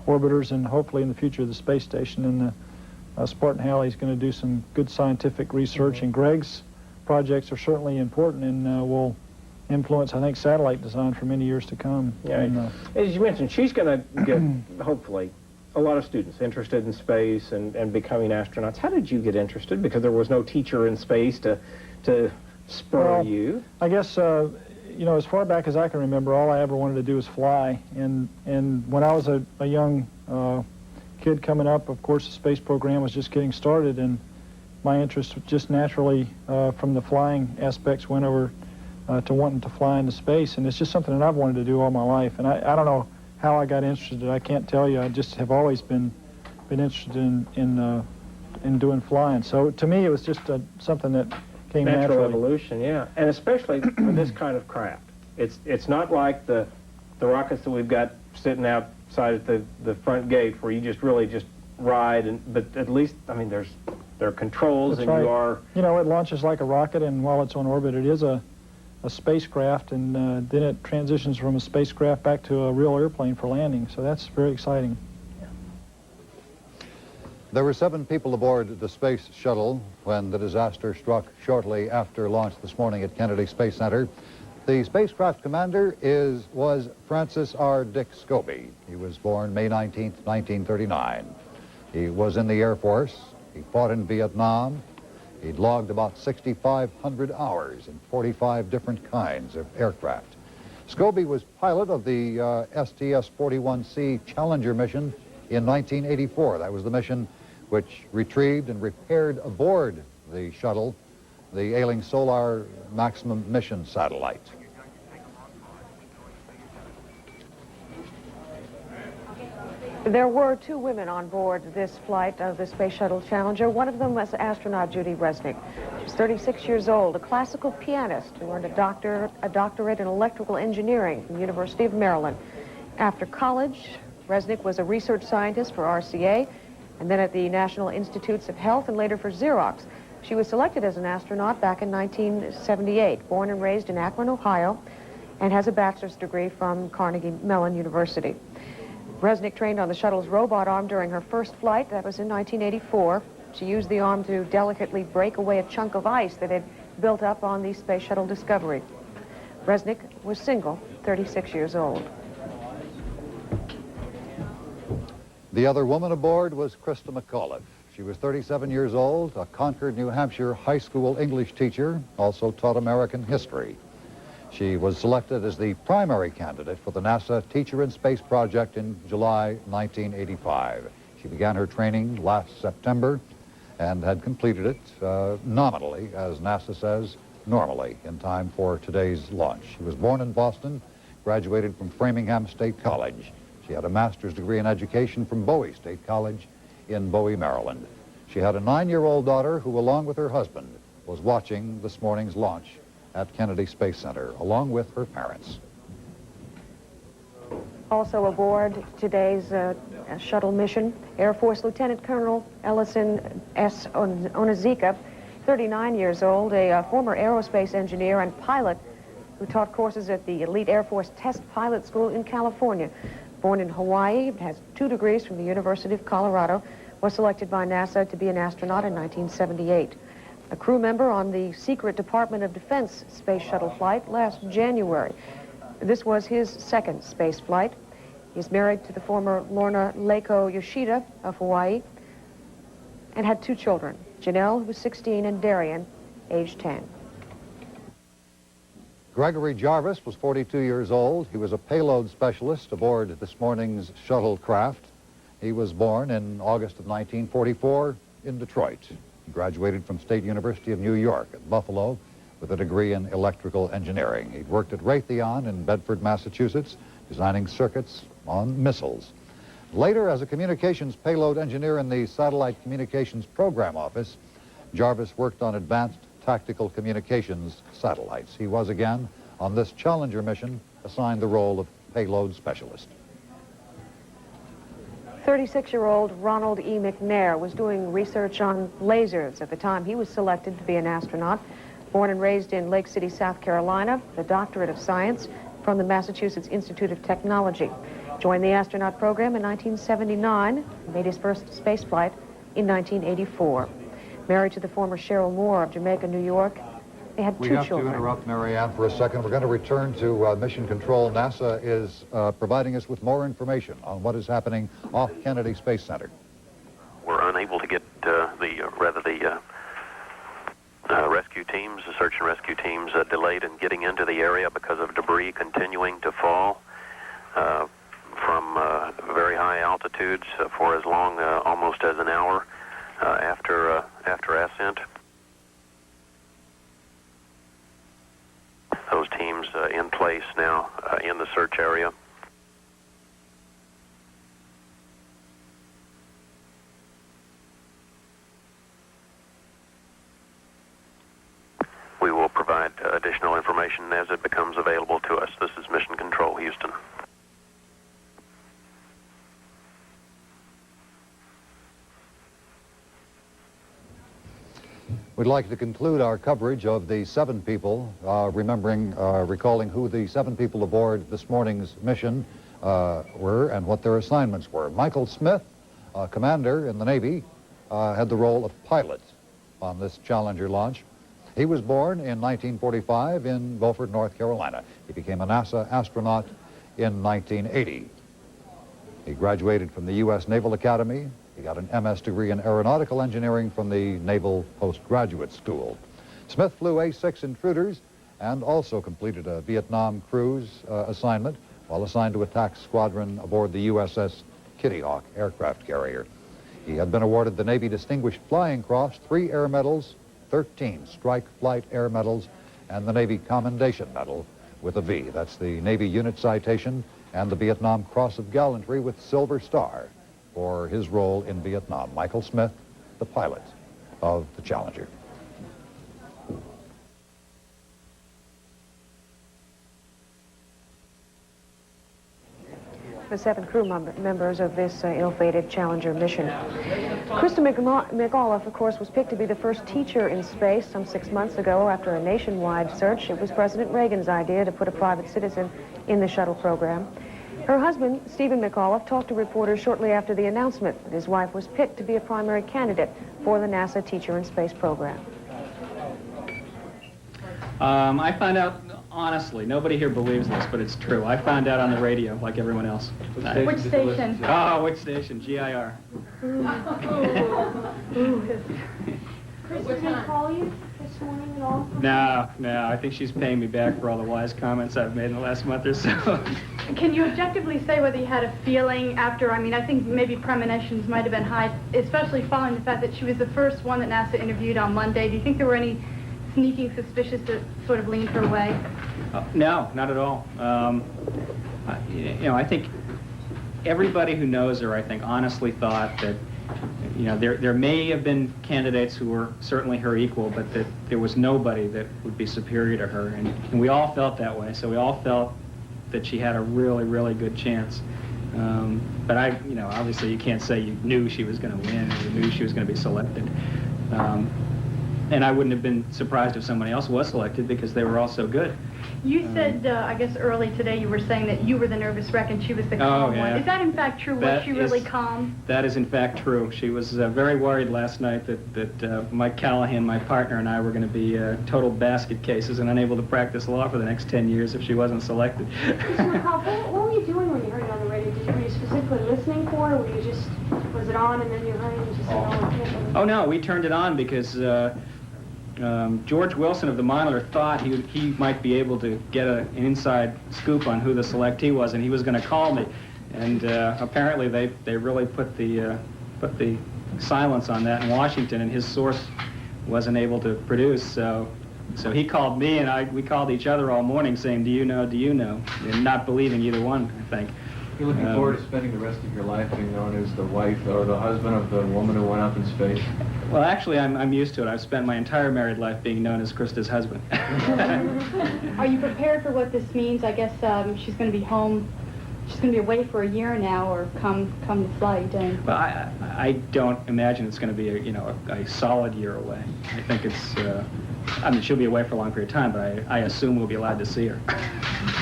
orbiters, and hopefully in the future the space station. And the Spartan-Halley is going to do some good scientific research, and Greg's projects are certainly important and will influence, I think, satellite design for many years to come. Yeah, and, as you mentioned, she's going to get, hopefully, a lot of students interested in space and becoming astronauts. How did you get interested? Because there was no teacher in space to spur you. I guess, as far back as I can remember, all I ever wanted to do was fly. And when I was a young kid coming up, of course, the space program was just getting started, and my interest just naturally from the flying aspects went over to wanting to fly into space. And it's just something that I've wanted to do all my life. And I don't know how I got interested. I can't tell you. I just have always been interested in doing flying. So to me, it was just something that came Natural naturally. evolution, yeah. And especially for this kind of craft. It's not like the rockets that we've got sitting outside at the front gate where you just ride, but at least, I mean, there are controls. That's and right. you are... It launches like a rocket, and while it's on orbit, it is a a spacecraft, and then it transitions from a spacecraft back to a real airplane for landing. So that's very exciting. There were 7 people aboard the space shuttle when the disaster struck shortly after launch this morning at Kennedy Space Center. The spacecraft commander was Francis R. Dick Scobie. He was born May 19th, 1939. He was in the Air Force. He fought in Vietnam. He'd logged about 6,500 hours in 45 different kinds of aircraft. Scobie was pilot of the STS-41C Challenger mission in 1984. That was the mission which retrieved and repaired aboard the shuttle the ailing Solar Maximum Mission satellite. There were 2 women on board this flight of the Space Shuttle Challenger. One of them was astronaut Judy Resnik. She was 36 years old, a classical pianist who earned a doctorate in electrical engineering from the University of Maryland. After college, Resnik was a research scientist for RCA, and then at the National Institutes of Health, and later for Xerox. She was selected as an astronaut back in 1978, born and raised in Akron, Ohio, and has a bachelor's degree from Carnegie Mellon University. Resnik trained on the shuttle's robot arm during her first flight. That was in 1984. She used the arm to delicately break away a chunk of ice that had built up on the Space Shuttle Discovery. Resnik was single, 36 years old. The other woman aboard was Krista McAuliffe. She was 37 years old, a Concord, New Hampshire high school English teacher, also taught American history. She was selected as the primary candidate for the NASA Teacher in Space project in July 1985. She began her training last September and had completed it nominally, as NASA says, normally, in time for today's launch. She was born in Boston, graduated from Framingham State College. She had a master's degree in education from Bowie State College in Bowie, Maryland. She had a 9-year-old daughter who, along with her husband, was watching this morning's launch at Kennedy Space Center, along with her parents. Also aboard today's shuttle mission, Air Force Lieutenant Colonel Ellison S. Onizika, 39 years old, a former aerospace engineer and pilot who taught courses at the Elite Air Force Test Pilot School in California. Born in Hawaii, has 2 degrees from the University of Colorado, was selected by NASA to be an astronaut in 1978. A crew member on the secret Department of Defense space shuttle flight last January. This was his 2nd space flight. He's married to the former Lorna Leiko Yoshida of Hawaii and had 2 children, Janelle, who was 16, and Darian, age 10. Gregory Jarvis was 42 years old. He was a payload specialist aboard this morning's shuttlecraft. He was born in August of 1944 in Detroit. He graduated from State University of New York at Buffalo with a degree in electrical engineering. He'd worked at Raytheon in Bedford, Massachusetts, designing circuits on missiles. Later, as a communications payload engineer in the Satellite Communications Program Office, Jarvis worked on advanced tactical communications satellites. He was again, on this Challenger mission, assigned the role of payload specialist. 36-year-old Ronald E. McNair was doing research on lasers at the time he was selected to be an astronaut. Born and raised in Lake City, South Carolina, the Doctorate of Science from the Massachusetts Institute of Technology. Joined the astronaut program in 1979, made his first space flight in 1984. Married to the former Cheryl Moore of Jamaica, New York. They had 2 children. We have to interrupt Marianne for a second. We're going to return to Mission Control. NASA is providing us with more information on what is happening off Kennedy Space Center. We're unable to get the rescue teams, the search and rescue teams, delayed in getting into the area because of debris continuing to fall from very high altitudes for as long almost as an hour after ascent. Those teams in place now in the search area. We will provide additional information as it becomes available to us. This is Mission Control, Houston. We'd like to conclude our coverage of the 7 people, recalling who the 7 people aboard this morning's mission were and what their assignments were. Michael Smith, commander in the Navy, had the role of pilot on this Challenger launch. He was born in 1945 in Beaufort, North Carolina. He became a NASA astronaut in 1980. He graduated from the U.S. Naval Academy. He got an MS degree in aeronautical engineering from the Naval Postgraduate School. Smith flew A-6 Intruders and also completed a Vietnam cruise assignment while assigned to attack squadron aboard the USS Kitty Hawk aircraft carrier. He had been awarded the Navy Distinguished Flying Cross, 3 Air Medals, 13 Strike Flight Air Medals, and the Navy Commendation Medal with a V. That's the Navy Unit Citation and the Vietnam Cross of Gallantry with Silver Star for his role in Vietnam. Michael Smith, the pilot of the Challenger. The 7 crew members of this ill-fated Challenger mission. Krista McAuliffe, of course, was picked to be the first teacher in space some 6 months ago after a nationwide search. It was President Reagan's idea to put a private citizen in the shuttle program. Her husband, Stephen McAuliffe, talked to reporters shortly after the announcement that his wife was picked to be a primary candidate for the NASA Teacher in Space program. I found out, honestly, nobody here believes this, but it's true. I found out on the radio, like everyone else. Which station? Oh, which station? GIR. Chris, did they call you this morning at all? No, I think she's paying me back for all the wise comments I've made in the last month or so. Can you objectively say whether you had a feeling after, I think maybe premonitions might have been high, especially following the fact that she was the first one that NASA interviewed on Monday. Do you think there were any sneaking suspicious that sort of leaned her way? No, not at all. I think everybody who knows her, I think, honestly thought that, there may have been candidates who were certainly her equal, but that there was nobody that would be superior to her. And we all felt that way. So we all felt that she had a really, really good chance. But obviously you can't say you knew she was going to win or you knew she was going to be selected. And I wouldn't have been surprised if somebody else was selected because they were all so good. You said, I guess early today, you were saying that you were the nervous wreck and she was the calm one. Is that in fact true? Was she really calm? That is in fact true. She was very worried last night that Mike Callahan, my partner, and I were going to be total basket cases and unable to practice law for the next 10 years if she wasn't selected. Mr. McCall, what were you doing when you heard it on the radio? Were you specifically listening for it, or were you just, was it on and then you heard it and just said, Oh no, we turned it on because George Wilson of the Monitor thought he might be able to get an inside scoop on who the selectee was, and he was going to call me. And apparently they really put the silence on that in Washington, and his source wasn't able to produce. So he called me, and we called each other all morning saying, do you know, and not believing either one, I think. You're looking forward to spending the rest of your life being known as the wife or the husband of the woman who went up in space? Well, actually, I'm used to it. I've spent my entire married life being known as Krista's husband. Are you prepared for what this means? I guess she's going to be home. She's going to be away for a year now, or come the flight. And well, I don't imagine it's going to be a solid year away. I think it's. She'll be away for a long period of time, but I assume we'll be allowed to see her.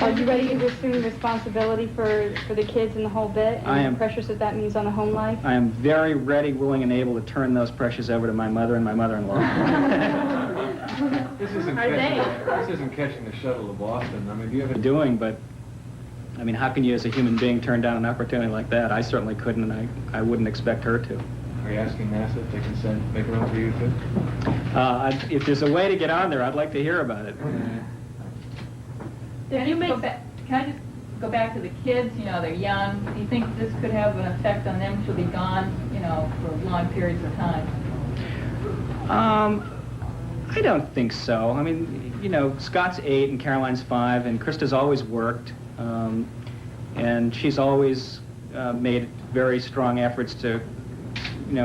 Are you ready to assume responsibility for the kids and the whole bit, and I am. the pressures that means on the home life? I am very ready, willing, and able to turn those pressures over to my mother and my mother-in-law. This isn't catching the shuttle to Boston. Do you have doing, but how can you as a human being turn down an opportunity like that? I certainly couldn't, and I wouldn't expect her to. Are you asking NASA if they can make room for you too? If there's a way to get on there, I'd like to hear about it. Can I just go back to the kids? They're young. Do you think this could have an effect on them? She'll be gone, for long periods of time. I don't think so. Scott's 8 and Caroline's 5, and Krista's always worked, and she's always made very strong efforts to,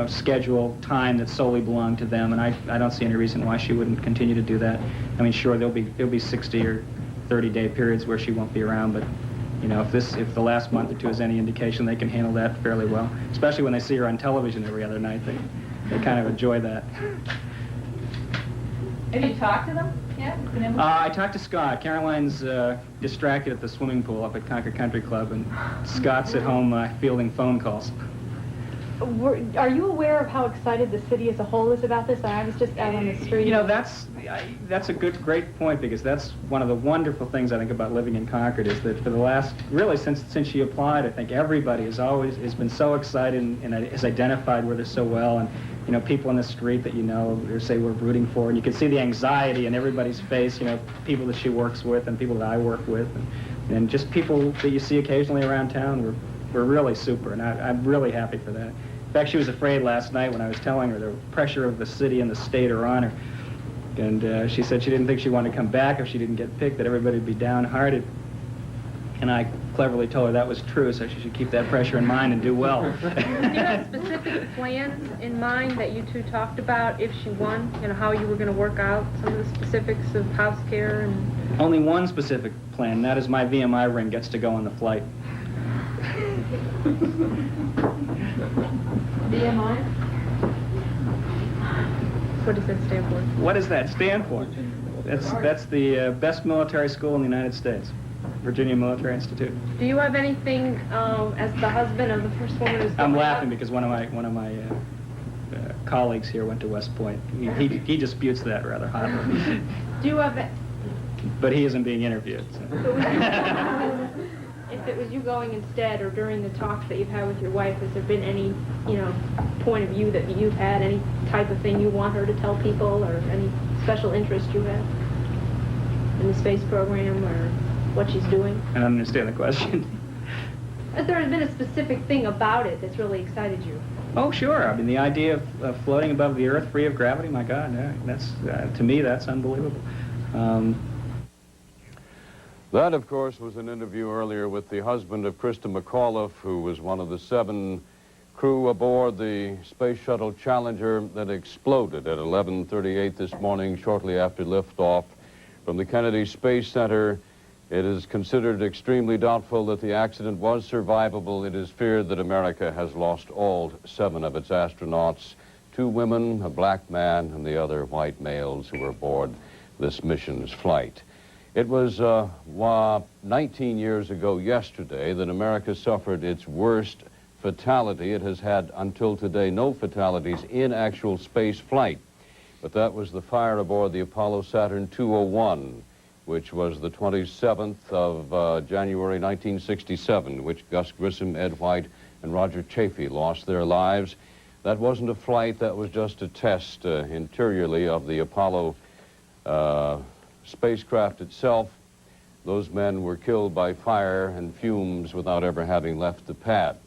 schedule time that solely belonged to them, and I don't see any reason why she wouldn't continue to do that. Sure, there'll be 60 or 30-day periods where she won't be around, but if the last month or two is any indication, they can handle that fairly well. Especially when they see her on television every other night, they kind of enjoy that. Have you talked to them yet? Been able to- I talked to Scott. Caroline's distracted at the swimming pool up at Concord Country Club, and Scott's at home fielding phone calls. Are you aware of how excited the city as a whole is about this? I was just out on the street. You know, that's a great point, because that's one of the wonderful things I think about living in Concord, is that for the last, really since she applied, I think everybody has been so excited and has identified with her so well. And you know, people in the street that you know, they say we're rooting for, and you can see the anxiety in everybody's face. You know, people that she works with and people that I work with, and just people that you see occasionally around town. We're really super, and I'm really happy for that. In fact, she was afraid last night when I was telling her the pressure of the city and the state are on her. And she said she didn't think she wanted to come back if she didn't get picked, that everybody would be downhearted. And I cleverly told her that was true, so she should keep that pressure in mind and do well. Do you have specific plans in mind that you two talked about if she won? You know, how you were going to work out some of the specifics of house care and... Only one specific plan, and that is my VMI ring gets to go on the flight. BMI? What does that stand for? What does that stand for? That's the best military school in the United States, Virginia Military Institute. Do you have anything as the husband of the first woman who's... I'm laughing because one of my colleagues here went to West Point. He disputes that rather hotly. Do you have... But he isn't being interviewed. So. If it was you going instead, or during the talks that you've had with your wife, has there been any, you know, point of view that you've had, any type of thing you want her to tell people, or any special interest you have in the space program, or what she's doing? I don't understand the question. Has there been a specific thing about it that's really excited you? Oh, sure. I mean, the idea of floating above the Earth free of gravity, my God, yeah, that's, to me, that's unbelievable. That, of course, was an interview earlier with the husband of Christa McAuliffe, who was one of the 7 crew aboard the Space Shuttle Challenger that exploded at 11:38 this morning, shortly after liftoff from the Kennedy Space Center. It is considered extremely doubtful that the accident was survivable. It is feared that America has lost all 7 of its astronauts, 2 women, a black man, and the other white males who were aboard this mission's flight. It was 19 years ago yesterday that America suffered its worst fatality. It has had, until today, no fatalities in actual space flight. But that was the fire aboard the Apollo Saturn 201, which was the 27th of January 1967, which Gus Grissom, Ed White, and Roger Chaffee lost their lives. That wasn't a flight, that was just a test interiorly of the Apollo spacecraft itself. Those men were killed by fire and fumes without ever having left the pad.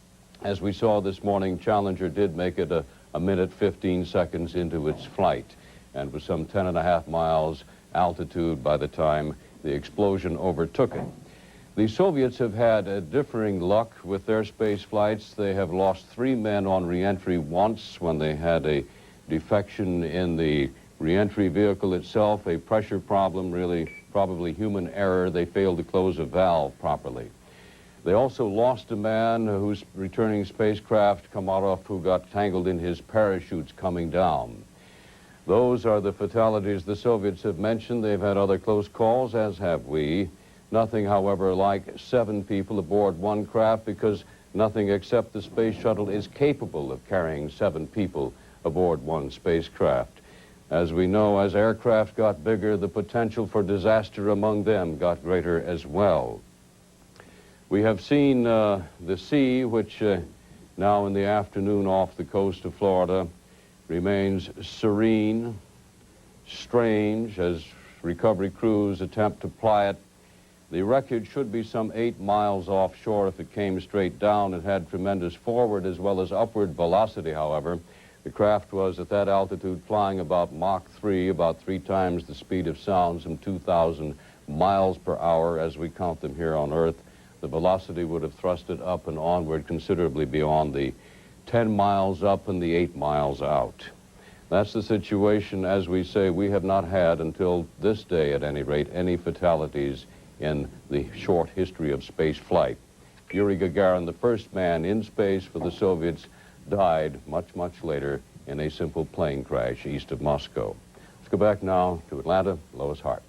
As we saw this morning, Challenger did make it a minute 15 seconds into its flight, and was some 10.5 miles altitude by the time the explosion overtook it. The Soviets have had differing luck with their space flights. They have lost 3 men on re-entry once when they had a defection in the re-entry vehicle itself, a pressure problem, really probably human error. They failed to close a valve properly. They also lost a man whose returning spacecraft, Komarov, who got tangled in his parachutes coming down. Those are the fatalities the Soviets have mentioned. They've had other close calls, as have we. Nothing, however, like 7 people aboard one craft, because nothing except the space shuttle is capable of carrying 7 people aboard one spacecraft. As we know, as aircraft got bigger, the potential for disaster among them got greater as well. We have seen the sea, which now in the afternoon off the coast of Florida remains serene, strange, as recovery crews attempt to ply it. The wreckage should be some 8 miles offshore if it came straight down. It had tremendous forward as well as upward velocity, however. The craft was at that altitude flying about Mach 3, about 3 times the speed of sound, some 2,000 miles per hour as we count them here on Earth. The velocity would have thrust it up and onward considerably beyond the 10 miles up and the 8 miles out. That's the situation. As we say, we have not had, until this day at any rate, any fatalities in the short history of space flight. Yuri Gagarin, the first man in space for the Soviets, died much, much later in a simple plane crash east of Moscow. go back now to Atlanta, Lois Hart.